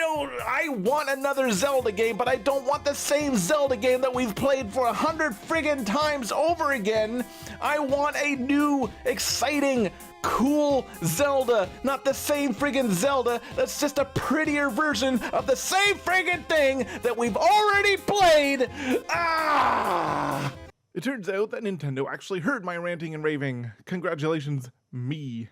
I want another Zelda game, but I don't want the same Zelda game that we've played for 100 friggin' times over again. I want a new, exciting, cool Zelda, not the same friggin' Zelda that's just a prettier version of the same friggin' thing that we've already played. Ah! It turns out that Nintendo actually heard my ranting and raving. Congratulations, me.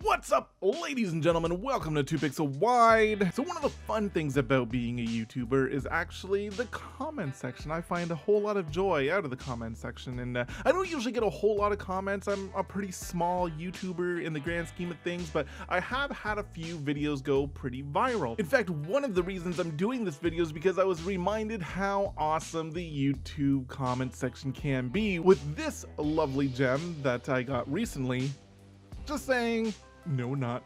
What's up, ladies and gentlemen? Welcome to 2 Pixel Wide. So one of the fun things about being a YouTuber is actually the comment section. I find a whole lot of joy out of the comment section, and I don't usually get a whole lot of comments. I'm a pretty small YouTuber in the grand scheme of things, but I have had a few videos go pretty viral. In fact, one of the reasons I'm doing this video is because I was reminded how awesome the YouTube comment section can be with this lovely gem that I got recently. Just saying. No, not.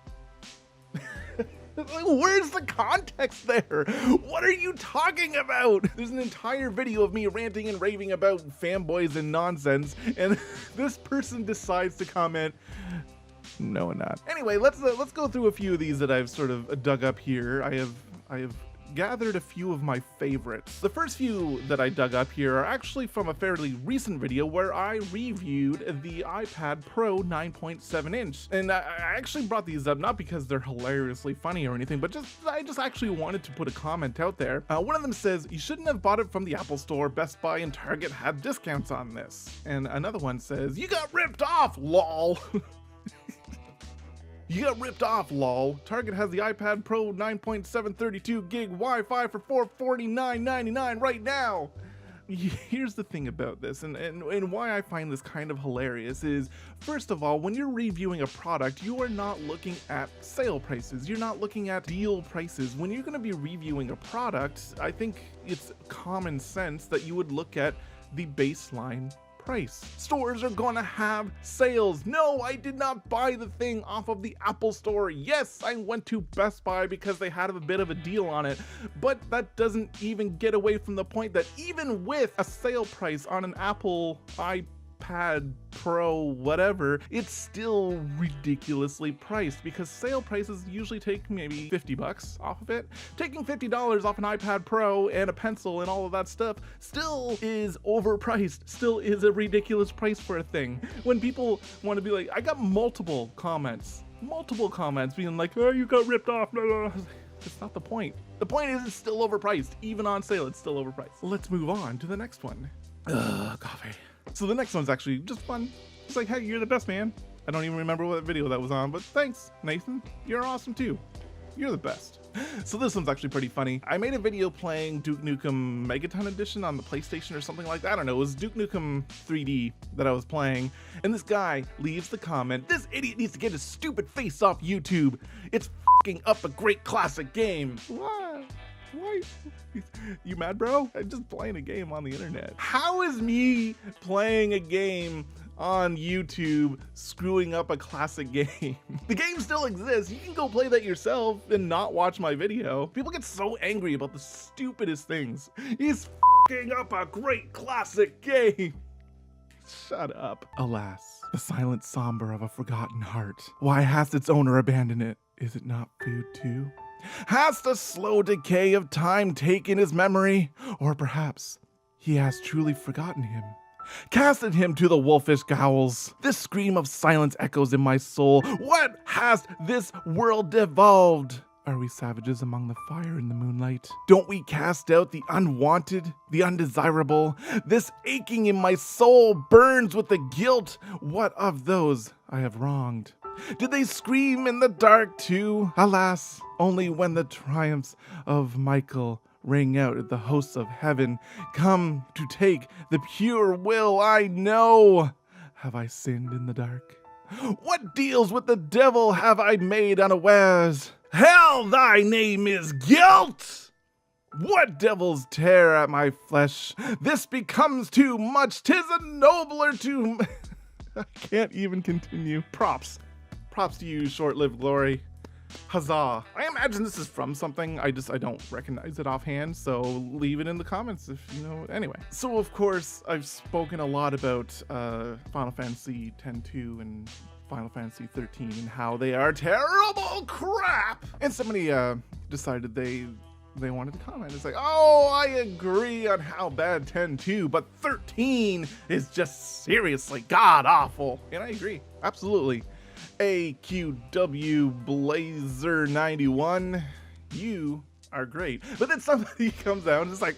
Where's the context there? What are you talking about? There's an entire video of me ranting and raving about fanboys and nonsense, and this person decides to comment, no, not. Anyway, let's go through a few of these that I've sort of dug up here. I have gathered a few of my favorites. The first few that I dug up here are actually from a fairly recent video where I reviewed the iPad Pro 9.7 inch. And I actually brought these up not because they're hilariously funny or anything, but I just actually wanted to put a comment out there. One of them says, "You shouldn't have bought it from the Apple Store. Best Buy and Target had discounts on this." And another one says, "You got ripped off, lol." You got ripped off, lol. Target has the iPad Pro 9.7 32 gig Wi-Fi for $449.99 right now. Here's the thing about this, and why I find this kind of hilarious is, first of all, when you're reviewing a product, you are not looking at sale prices. You're not looking at deal prices. When you're going to be reviewing a product, I think it's common sense that you would look at the baseline price. Stores are gonna have sales. No, I did not buy the thing off of the Apple Store. Yes, I went to Best Buy because they had a bit of a deal on it, but that doesn't even get away from the point that even with a sale price on an Apple iPad Pro whatever, it's still ridiculously priced because sale prices usually take maybe 50 bucks off of it. Taking $50 off an iPad Pro and a pencil and all of that stuff still is overpriced, still is a ridiculous price for a thing. When people want to be like, I got multiple comments being like, oh, you got ripped off. That's not the point. The point is it's still overpriced. Even on sale, it's still overpriced. Let's move on to the next one. Coffee. So the next one's actually just fun. It's like, hey, you're the best, man. I don't even remember what video that was on, but thanks, Nathan. You're awesome too. You're the best. So this one's actually pretty funny. I made a video playing Duke Nukem Megaton Edition on the PlayStation or something like that. I don't know. It was Duke Nukem 3D that I was playing. And this guy leaves the comment, "This idiot needs to get his stupid face off YouTube. It's fucking up a great classic game." What? Why? You mad, bro? I'm just playing a game on the internet. How is me playing a game on YouTube screwing up a classic game? The game still exists. You can go play that yourself and not watch my video. People get so angry about the stupidest things. He's fucking up a great classic game. Shut up. Alas, the silent somber of a forgotten heart. Why has its owner abandoned it? Is it not food too? Has the slow decay of time taken his memory? Or perhaps he has truly forgotten him, casted him to the wolfish growls. This scream of silence echoes in my soul. What has this world devolved? Are we savages among the fire and the moonlight? Don't we cast out the unwanted, the undesirable? This aching in my soul burns with the guilt. What of those I have wronged? Did they scream in the dark too? Alas, only when the triumphs of Michael rang out at the hosts of heaven, come to take the pure will I know. Have I sinned in the dark? What deals with the devil have I made unawares? Hell, thy name is guilt! What devils tear at my flesh? This becomes too much, 'tis a nobler to... I can't even continue. Props to you, short-lived glory. Huzzah. I imagine this is from something. I don't recognize it offhand, so leave it in the comments if you know. Anyway, so of course I've spoken a lot about Final Fantasy X-2 and Final Fantasy 13 and how they are terrible crap. And somebody decided they wanted to comment. It's like, oh, I agree on how bad 10 too, but 13 is just seriously god awful. And I agree, absolutely. AQW Blazer 91, you are great. But then somebody comes out and it's like,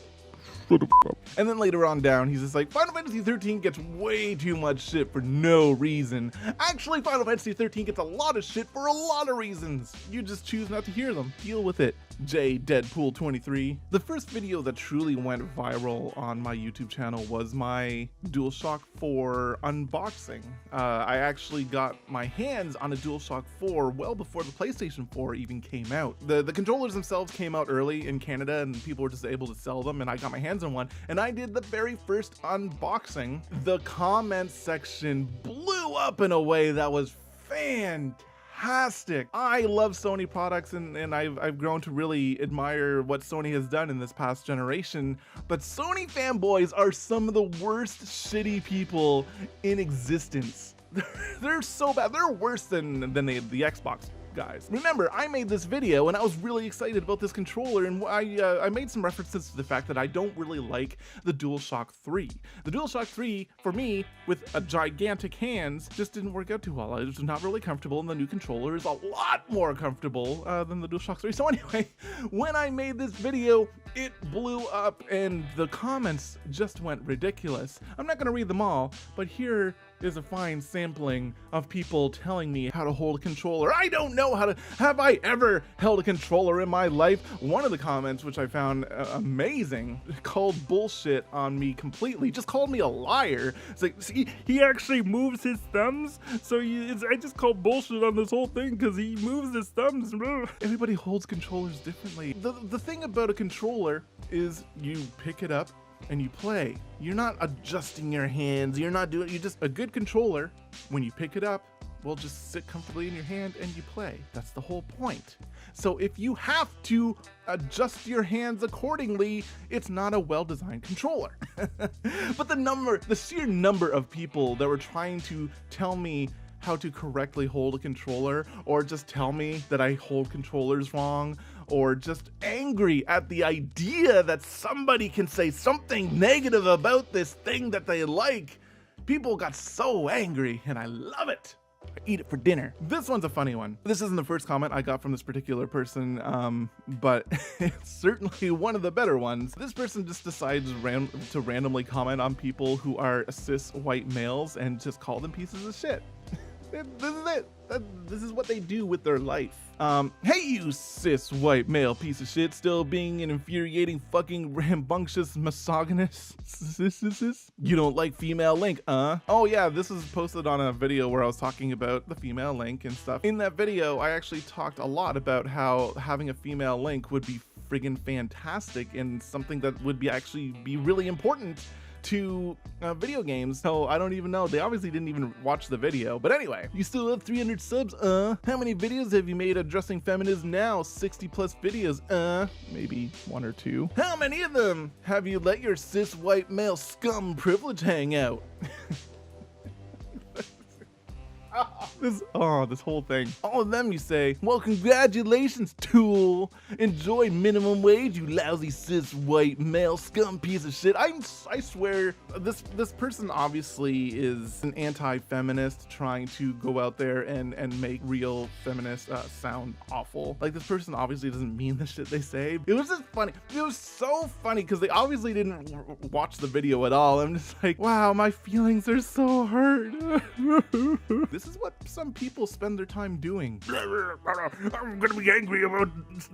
shut the f up. And then later on down, he's just like, Final Fantasy 13 gets way too much shit for no reason. Actually, Final Fantasy 13 gets a lot of shit for a lot of reasons. You just choose not to hear them. Deal with it. J Deadpool 23. The first video that truly went viral on my YouTube channel was my DualShock 4 unboxing. I actually got my hands on a DualShock 4 well before the PlayStation 4 even came out. The controllers themselves came out early in Canada and people were just able to sell them, and I got my hands on one and I did the very first unboxing. The comment section blew up in a way that was fantastic. I love Sony products and I've grown to really admire what Sony has done in this past generation, but Sony fanboys are some of the worst shitty people in existence. They're so bad. They're worse than the Xbox guys. Remember, I made this video and I was really excited about this controller, and I made some references to the fact that I don't really like the DualShock 3. The DualShock 3, for me, with a gigantic hands, just didn't work out too well. I was not really comfortable, and the new controller is a lot more comfortable than the DualShock 3. So anyway, when I made this video, it blew up and the comments just went ridiculous. I'm not gonna read them all, but here is a fine sampling of people telling me how to hold a controller. I don't know how to. Have I ever held a controller in my life? One of the comments, which I found amazing, called bullshit on me completely. Just called me a liar. It's like, see, he actually moves his thumbs, so I just call bullshit on this whole thing because he moves his thumbs. Everybody holds controllers differently. The thing about a controller is you pick it up and you play. You're not adjusting your hands. You're not doing, you just, a good controller, when you pick it up, will just sit comfortably in your hand and you play. That's the whole point. So if you have to adjust your hands accordingly, it's not a well-designed controller. But the sheer number of people that were trying to tell me how to correctly hold a controller, or just tell me that I hold controllers wrong, or just angry at the idea that somebody can say something negative about this thing that they like. People got so angry and I love it. I eat it for dinner. This one's a funny one. This isn't the first comment I got from this particular person, but it's certainly one of the better ones. This person just decides to randomly comment on people who are cis white males and just call them pieces of shit. This is it. This is what they do with their life. Hey you cis white male piece of shit, still being an infuriating fucking rambunctious misogynist. You don't like female Link, Oh yeah, this was posted on a video where I was talking about the female Link and stuff. In that video, I actually talked a lot about how having a female Link would be friggin' fantastic and something that would actually be really important to video games. So I don't even know. They obviously didn't even watch the video. But anyway, you still have 300 subs, How many videos have you made addressing feminism now? 60 plus videos, Maybe 1 or 2. How many of them have you let your cis white male scum privilege hang out? This whole thing. All of them, you say, well, congratulations, tool. Enjoy minimum wage, you lousy cis white male scum piece of shit. I swear, this person obviously is an anti-feminist trying to go out there and make real feminists sound awful. Like, this person obviously doesn't mean the shit they say. It was just funny. It was so funny because they obviously didn't watch the video at all. I'm just like, wow, my feelings are so hurt. This is what some people spend their time doing. I'm gonna be angry about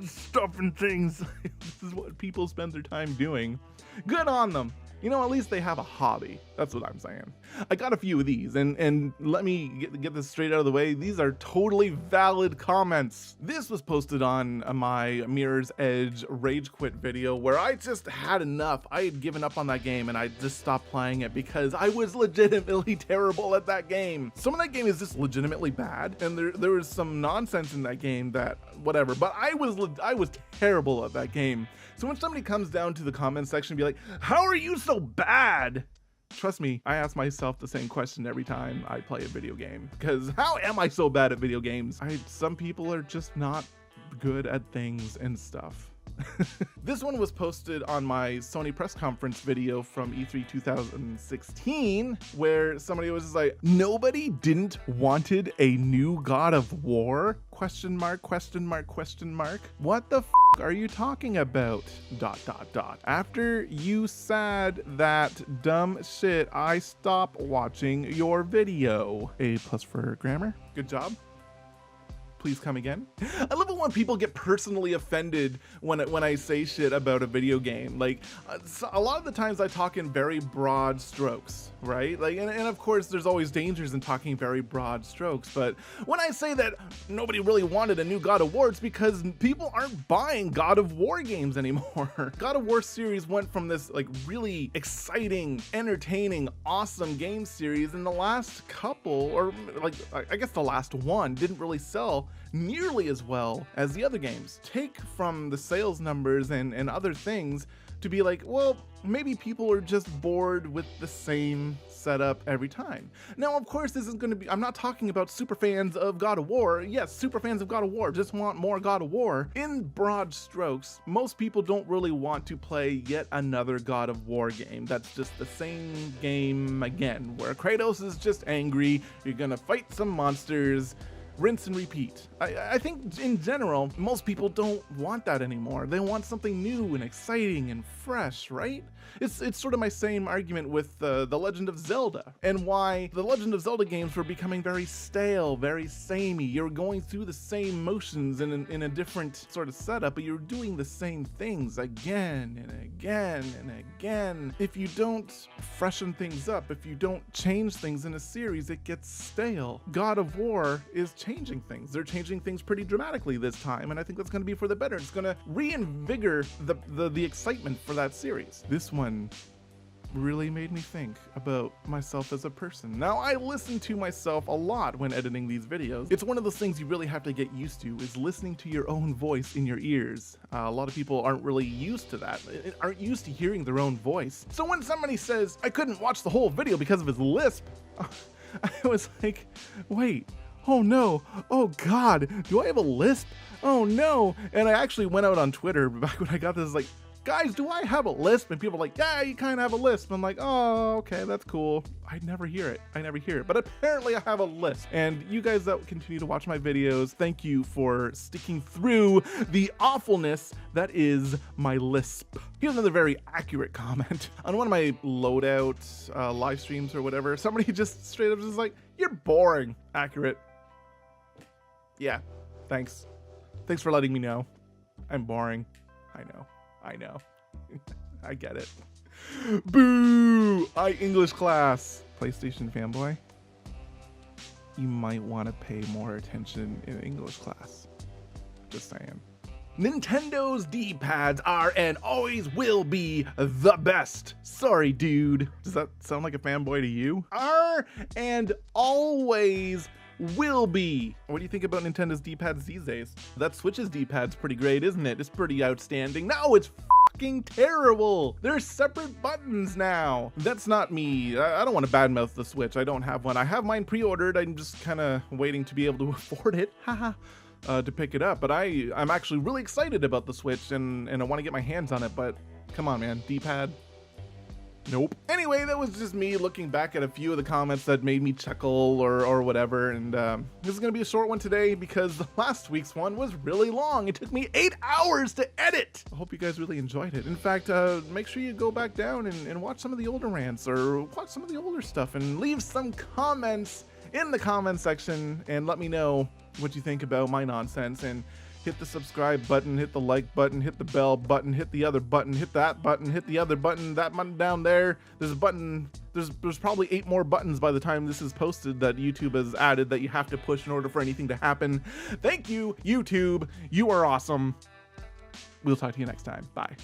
stuff and things. This is what people spend their time doing. Good on them. You know, at least they have a hobby. That's what I'm saying. I got a few of these, and let me get this straight out of the way. These are totally valid comments. This was posted on my Mirror's Edge Rage Quit video where I just had enough. I had given up on that game and I just stopped playing it because I was legitimately terrible at that game. Some of that game is just legitimately bad, and there was some nonsense in that game that whatever, but I was terrible at that game. So when somebody comes down to the comment section and be like, how are you so bad? Trust me, I ask myself the same question every time I play a video game, because how am I so bad at video games? Some people are just not good at things and stuff. This one was posted on my Sony press conference video from E3 2016, where somebody was just like, nobody didn't wanted a new God of War? Question mark, question mark, question mark. What the f are you talking about? ... After you said that dumb shit, I stopped watching your video. A+ for grammar. Good job. Please come again. I love it when people get personally offended when I say shit about a video game. Like, so a lot of the times I talk in very broad strokes, right? Like, and of course there's always dangers in talking very broad strokes, but when I say that nobody really wanted a new God of War, it's because people aren't buying God of War games anymore. God of War series went from this like really exciting, entertaining, awesome game series, and the last couple, or like I guess the last one, didn't really sell nearly as well as the other games. Take from the sales numbers and other things to be like, well, maybe people are just bored with the same setup every time. Now, of course, this is going to be, I'm not talking about super fans of God of War. Yes, super fans of God of War just want more God of War. In broad strokes, most people don't really want to play yet another God of War game that's just the same game again, where Kratos is just angry, you're gonna fight some monsters, rinse and repeat. I think in general, most people don't want that anymore. They want something new and exciting and fresh, right? It's sort of my same argument with The Legend of Zelda, and why the Legend of Zelda games were becoming very stale, very samey. You're going through the same motions in a different sort of setup, but you're doing the same things again and again and again. If you don't freshen things up, if you don't change things in a series, it gets stale. God of War is changing things. They're changing things pretty dramatically this time, and I think that's going to be for the better. It's going to reinvigorate the excitement for that series. This one really made me think about myself as a person. Now, I listen to myself a lot when editing these videos. It's one of those things you really have to get used to, is listening to your own voice in your ears. A lot of people aren't really used to that, aren't used to hearing their own voice. So when somebody says, I couldn't watch the whole video because of his lisp, I was like, wait, oh no, oh God, do I have a lisp? Oh no. And I actually went out on Twitter back when I got this, like, guys, do I have a lisp? And people are like, yeah, you kind of have a lisp. I'm like, oh, okay, that's cool. I never hear it. But apparently I have a lisp. And you guys that continue to watch my videos, thank you for sticking through the awfulness that is my lisp. Here's another very accurate comment. On one of my loadout live streams or whatever, somebody just straight up just like, you're boring. Accurate. Yeah, thanks. Thanks for letting me know. I'm boring. I know. I get it. Boo! English class. PlayStation fanboy. You might want to pay more attention in English class. Just saying. Nintendo D-pads are and always will be the best. Sorry, dude. Does that sound like a fanboy to you? Are and always will be. What do you think about Nintendo's D-pads these days? That Switch's D-pad's pretty great, isn't it? It's pretty outstanding. No, it's fucking terrible. There's separate buttons now. That's not me. I don't want to badmouth the Switch. I don't have one. I have mine pre-ordered. I'm just kind of waiting to be able to afford it. Haha. To pick it up. But I'm actually really excited about the Switch and I want to get my hands on it, but come on, man. D-pad. Nope. Anyway, that was just me looking back at a few of the comments that made me chuckle or whatever, and this is gonna be a short one today because the last week's one was really long. It took me 8 hours to edit. I hope you guys really enjoyed it. In fact, make sure you go back down and watch some of the older rants or watch some of the older stuff and leave some comments in the comment section and let me know what you think about my nonsense, and hit the subscribe button, hit the like button, hit the bell button, hit the other button, hit that button, hit the other button, that button down there. There's a button, there's probably 8 more buttons by the time this is posted that YouTube has added that you have to push in order for anything to happen. Thank you, YouTube. You are awesome. We'll talk to you next time. Bye.